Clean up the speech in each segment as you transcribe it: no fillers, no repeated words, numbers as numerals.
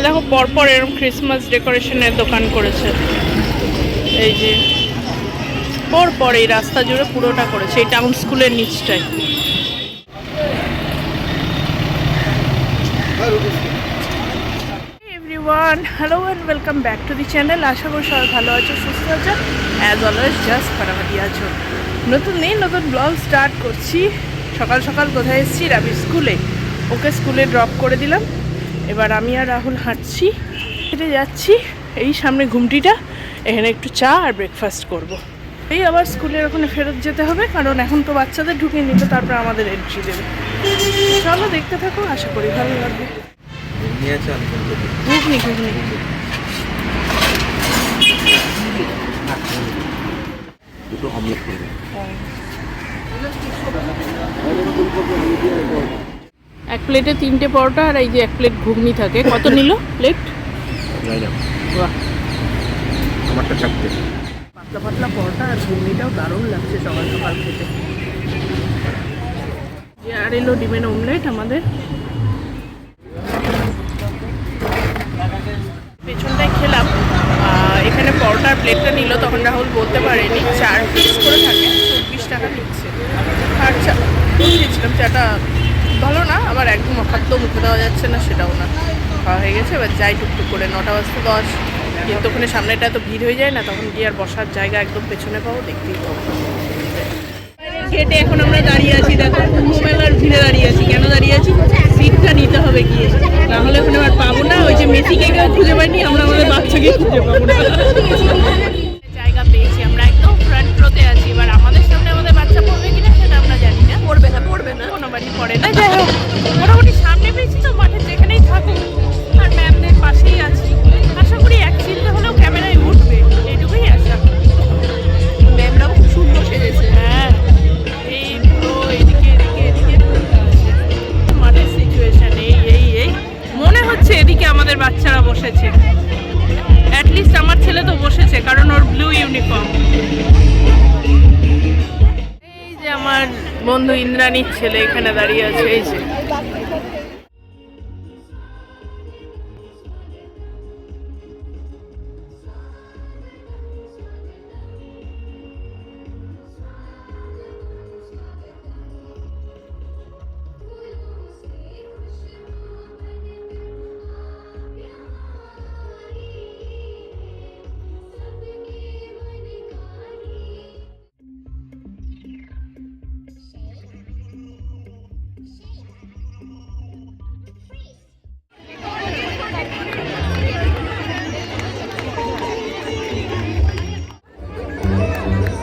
দেখো পরপর এরকম ক্রিসমাস ডেকোরেশনের দোকান করেছে। এই যে পরপর এই রাস্তা জুড়ে পুরোটা করেছে, এই টাউন স্কুলের নিচটায়। Everyone, hello and welcome back to the channel. আশা করি সবাই ভালো আছো, সুস্থ আছো, অ্যাজ অলওয়েজ জাস্ট ফাটাফাটি আছো। নতুন দিন নতুন ব্লগ স্টার্ট করছি। সকাল সকাল কোথায় এসেছি? রাবির স্কুলে। ওকে স্কুলে ড্রপ করে দিলাম। এবার আমি আর রাহুল হাঁটছি, হেঁটে যাচ্ছি। এই সামনে ঘুমটিটা, এখানে একটু চা আর ব্রেকফাস্ট করব। এই আবার স্কুলের ওখানে ফেরত যেতে হবে, কারণ এখন তো বাচ্চাদের ঢুকিয়ে নিল, তারপর আমাদের এন্ট্রি দেবে। চলো দেখতে থাকো, আশা করি ভালো লাগবে। ঘুগনি ঘুগনি দুটো অমলেট করবে। এক প্লেটে 3টে পরোটা আর এই যে 1 প্লেট ঘুগনি থাকে। কত নিল প্লেট? বাহ, আমারটা চাপতে। পাতলা পাতলা পরোটা আর ঘুগনিটাও দারুণ লাগছে সকাল সকাল খেতে। আর এলো ডিমের অমলেট আমাদের। পেছনটায় খেলাম। এখানে পরোটার প্লেটটা নিল, তখন রাহুল বলতে পারেনি 4 পিস করে থাকে, 24 টাকা নিচ্ছে। আর চা খেয়েছিলাম, চাটা ভালো না, আবার একদম অখাদ্য, মুখে দেওয়া যাচ্ছে না সেটাও না। খাওয়া হয়ে গেছে, এবার যাই টুকটুক করে। 9টা বাজতে 10, কিন্তু ওখানে সামনেটা এত ভিড় হয়ে যায় না, তখন গিয়ে আর বসার জায়গা একদম পেছনে পাবো, দেখতেই পাবো। গেটে এখন আমরা দাঁড়িয়ে আছি, দেখো কুম্ভ মেলার ভিড়ে দাঁড়িয়ে আছি। কেন দাঁড়িয়ে আছি? সিটটা নিতে হবে গিয়ে, নাহলে ওখানে আর পাবো না। ওই যে মেসিকে কেউ খুঁজে পাইনি, আমরা আমাদের বাচ্চাকে খুঁজে পাবো না। জায়গা পেয়েছি, আমরা একদম ফ্রন্ট রোতে আছি। এবার আমাদের সামনে আমাদের বাচ্চা পড়বে কিনা সেটা আমরা জানি না। পড়বে না, কোনো বাড়ি পড়ে না। যাই হোক, মোটামুটি সামনে পেয়েছি তো, মাঠে যেখানেই থাকুক। আর ম্যামদের পাশেই আছি, আশা করি এক চিলতে হলেও ক্যামেরায় উঠবে, এইটুকুই আশা। ম্যামরাও খুব সুন্দর সেজেছে। হ্যাঁ, এই পুরো এদিকে মাঠের সিচুয়েশন এই মনে হচ্ছে এদিকে আমাদের বাচ্চারা বসেছে। অ্যাটলিস্ট আমার ছেলে তো বসেছে, কারণ ওর ব্লু ইউনিফর্ম। এই যে আমার বন্ধু ইন্দ্রাণীর ছেলে এখানে দাঁড়িয়ে আছে, এই যে।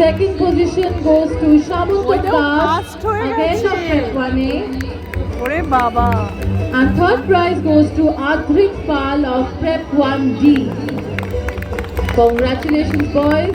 Second position goes to Shamanta Das, again of Prep 1A. ওরে বাবা! And third prize goes to Adrit Pal of Prep 1D. Congratulations, boys.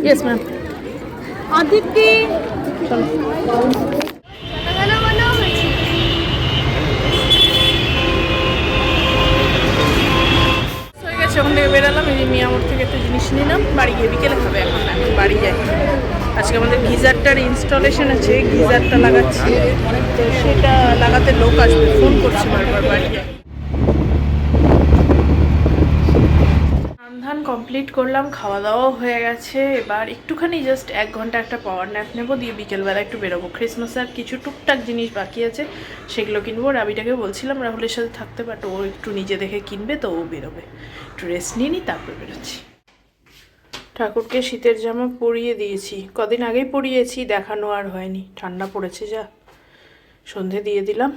Yes ma'am. Aditi চলো। হয়ে গেছে, ওখান থেকে বেরালাম, এই যে মিয়ামোড় থেকে একটা জিনিস নিলাম, বাড়ি গিয়ে বিকেলে খাবে। এখন না, এখন বাড়ি যাই। আজকে আমাদের গিজারটার ইনস্টলেশন আছে, গিজারটা লাগাচ্ছি, তো সেটা লাগাতে লোক আসবে, ফোন করছি বারবার। বাড়ি যাই। রান্ধান কমপ্লিট করলাম, খাওয়া দাওয়াও হয়ে গেছে। এবার একটুখানি জাস্ট 1 ঘন্টা একটা পাওয়ার ন্যাপ নেবো, দিয়ে বিকেলবেলা একটু বেরোবো। ক্রিসমাসের কিছু টুকটাক জিনিস বাকি আছে, সেগুলো কিনবো। রাবিটাকে বলছিলাম রাহুলের সাথে থাকতে, বাট ও একটু নিজে দেখে কিনবে, তো ও বেরোবে। একটু রেস্ট নিয়ে নিই, তারপর বেরোচ্ছি। ঠাকুরকে শীতের জামা পরিয়ে দিয়েছি, কদিন আগেই পরিয়েছি, দেখানো আর হয়নি, ঠান্ডা পড়েছে যা। সন্ধে দিয়ে দিলাম।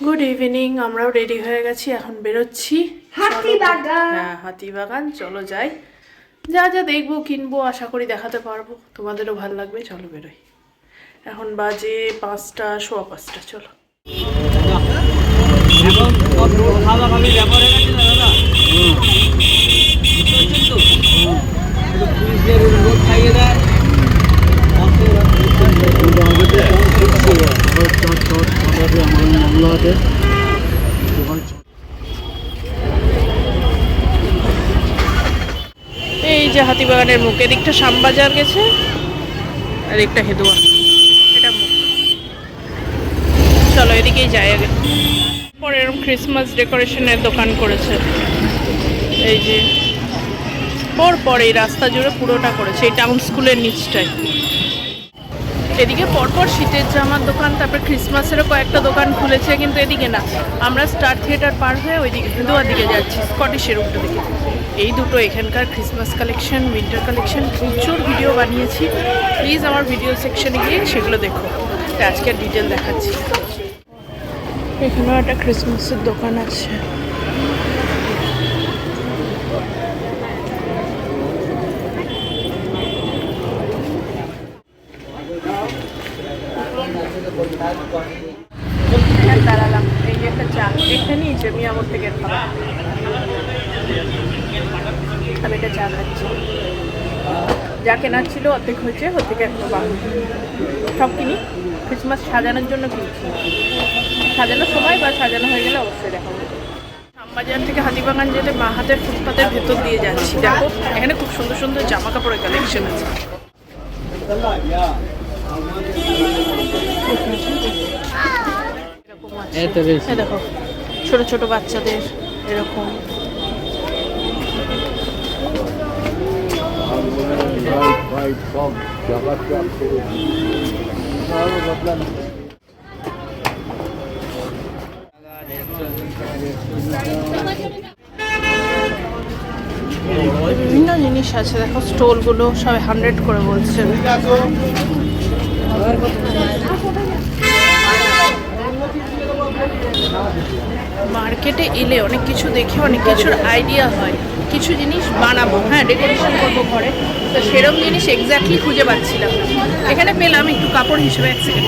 গুড ইভিনিং, আমরাও রেডি হয়ে গেছি, এখন বেরোচ্ছি। হ্যাঁ, হাতিবাগান, চলো যাই। যা যা দেখবো কিনবো, আশা করি দেখাতে পারবো, তোমাদেরও ভালো লাগবে। চলো বেরোই। এখন বাজে 5টা, সোয়া 5টা। চলো। এই যে হাতিবাগানের মুখ, এদিকটা শ্যামবাজার গেছে, আর এদিকটা হেদুয়া, এটা মুখ। চলো এদিকেই যাই আগে। পরে এরকম ক্রিসমাস ডেকোরেশনের দোকান করেছে, এই যে পর এই রাস্তা জুড়ে পুরোটা করেছে, এই টাউন স্কুলের নিচটায়। এদিকে পরপর শীতের জামার দোকান, তারপর ক্রিসমাসেরও কয়েকটা দোকান খুলেছে, কিন্তু এদিকে না। আমরা স্টার থিয়েটার পার হয়ে ওইদিকে হেদুয়ার দিকে যাচ্ছি, স্কটিশের উল্টো দিকে। এই দুটো এখানকার ক্রিসমাস কালেকশন, উইন্টার কালেকশন, প্রচুর ভিডিও বানিয়েছি। প্লিজ আমার ভিডিও সেকশনে গিয়ে সেগুলো দেখো। তো আজকে ডিটেল দেখাচ্ছি। এখানেও একটা ক্রিসমাসের দোকান আছে। দাঁড়ালাম, এই যে একটা চা এখানেই যে মিয়ামোড় থেকে খাবার। আমি এটা চা খাচ্ছি, যা কেনার ছিল অর্ধেক হয়েছে, ওর থেকে এখনো বাকি। সব কিনি, ক্রিসমাস সাজানোর জন্য কিনছি। সাজানোর সময় বা সাজানো হয়ে গেলে অবশ্যই দেখাবো। শ্যামবাজার থেকে হাতিবাগান যেতে বাঁ হাতের ফুটপাতের ভেতর দিয়ে যাচ্ছি। দেখো এখানে খুব সুন্দর সুন্দর জামা কাপড়ের কালেকশন আছে। দেখো ছোট ছোট বাচ্চাদের এরকম। বিভিন্ন জিনিস আছে, দেখো স্টলগুলো সবাই 100 করে বলছে। মার্কেটে এলে অনেক কিছু দেখে অনেক কিছুর আইডিয়া হয়, কিছু জিনিস বানাবো, হ্যাঁ ডেকোরেশন করবো ঘরে, তো সেরকম জিনিস এক্স্যাক্টলি খুঁজে পাচ্ছিলাম। এখানে পেলাম একটু কাপড় হিসেবে, এক সেকেন্ড,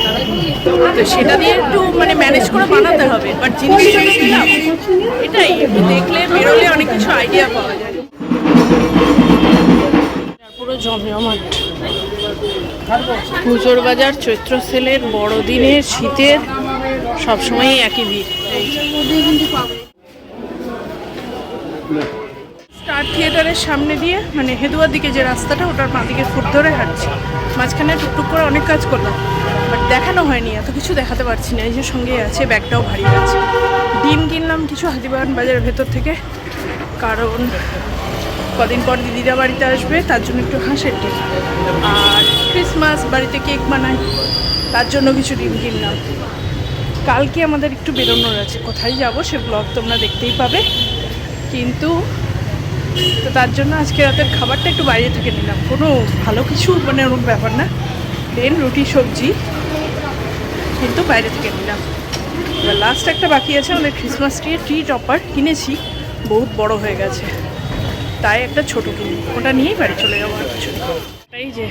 তো সেটা দিয়ে একটু মানে ম্যানেজ করে বানাতে হবে। বাট জিনিসটা পেলাম, এটাই একটু দেখলে বেরোলে অনেক কিছু আইডিয়া পাওয়া যায়। পুরো জমজমাট পুজোর বাজার, চৈত্র সেলের, বড়দিনের, শীতের, সবসময়ই একই ভিড়। স্টার থিয়েটারের সামনে দিয়ে, মানে হেদুয়ার দিকে যে রাস্তাটা, ওটার বাঁ দিকে ফুট ধরে হাঁটছি। মাঝখানে টুকটুক করে অনেক কাজ করলাম, বাট দেখানো হয়নি, এত কিছু দেখাতে পারছি না। এই যে সঙ্গে আছে, ব্যাগটাও ভারী আছে। ডিম কিনলাম কিছু হাতিবাগান বাজারের ভেতর থেকে, কারণ কদিন পর দিদিরা বাড়িতে আসবে, তার জন্য একটু হাঁসের ডিম। আর ক্রিসমাস বাড়িতে কেক বানাই, তার জন্য কিছু ডিম কিনলাম। কালকে আমাদের একটু বেরোনোর আছে, কোথায় যাব সে ব্লগ তোমরা দেখতেই পাবে। কিন্তু তো তার জন্য আজকে রাতের খাবারটা একটু বাইরে থেকে নিলাম, কোনো ভালো কিছু মানে ওরকম ব্যাপার না, প্লেন রুটি সবজি, কিন্তু বাইরে থেকে নিলাম। এবার লাস্ট একটা বাকি আছে, আমাদের ক্রিসমাস ট্রি টপার কিনেছি, বহুত বড় হয়ে গেছে, তাই একটা ছোট কিনি, ওটা নিয়েই বাড়ি চলে যাবো আর কিছু। এই যে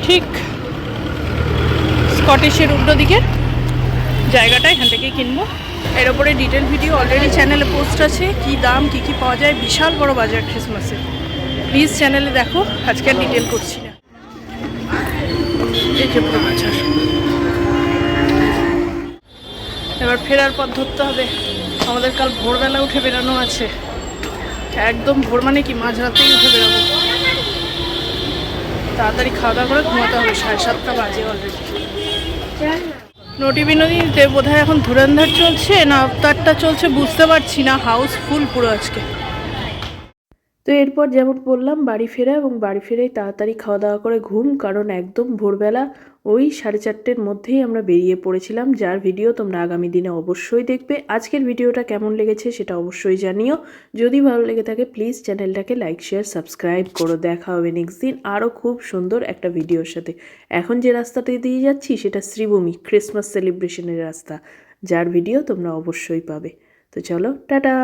ঠিক স্কটিশের উল্টো দিকে জায়গাটা, এখান থেকেই কিনবো। এর ওপরে ডিটেল ভিডিও অলরেডি চ্যানেলে পোস্ট আছে, কি দাম, কি কি পাওয়া যায়। বিশাল বড় বাজার ক্রিসমাসে, প্লিজ চ্যানেলে দেখো, আজকে আর ডিটেল করছি না। এই যে পুরো বাজার। এবার ফেরার পথ ধরতে হবে, আমাদের কাল ভোরবেলা উঠে বেরানো আছে, একদম ভোর মানে কি মাঝরাতেই উঠে বেরোবো। তাড়াতাড়ি খাওয়া দাওয়া করে ঘুমাতে হবে, 7:30 বাজে অলরেডি। নটি বিনোদিনীতে বোধহয় এখন ধুরন্ধর চলছে না আফতারটা চলছে বুঝতে পারছি না, হাউস ফুল পুরো আজকে। তো এরপর যেমন বললাম বাড়ি ফেরা, এবং বাড়ি ফিরেই তাড়াতাড়ি খাওয়া দাওয়া করে ঘুম, কারণ একদম ভোরবেলা ওই 4:30-র মধ্যেই আমরা বেরিয়ে পড়েছিলাম, যার ভিডিও তোমরা আগামী দিনে অবশ্যই দেখবে। আজকের ভিডিওটা কেমন লেগেছে সেটা অবশ্যই জানিও, যদি ভালো লেগে থাকে প্লিজ চ্যানেলটাকে লাইক শেয়ার সাবস্ক্রাইব করো। দেখা হবে নেক্সট দিন আরও খুব সুন্দর একটা ভিডিওর সাথে। এখন যে রাস্তাটা দিয়ে যাচ্ছি সেটা শ্রীভূমি ক্রিসমাস সেলিব্রেশনের রাস্তা, যার ভিডিও তোমরা অবশ্যই পাবে। তো চলো, টাটা।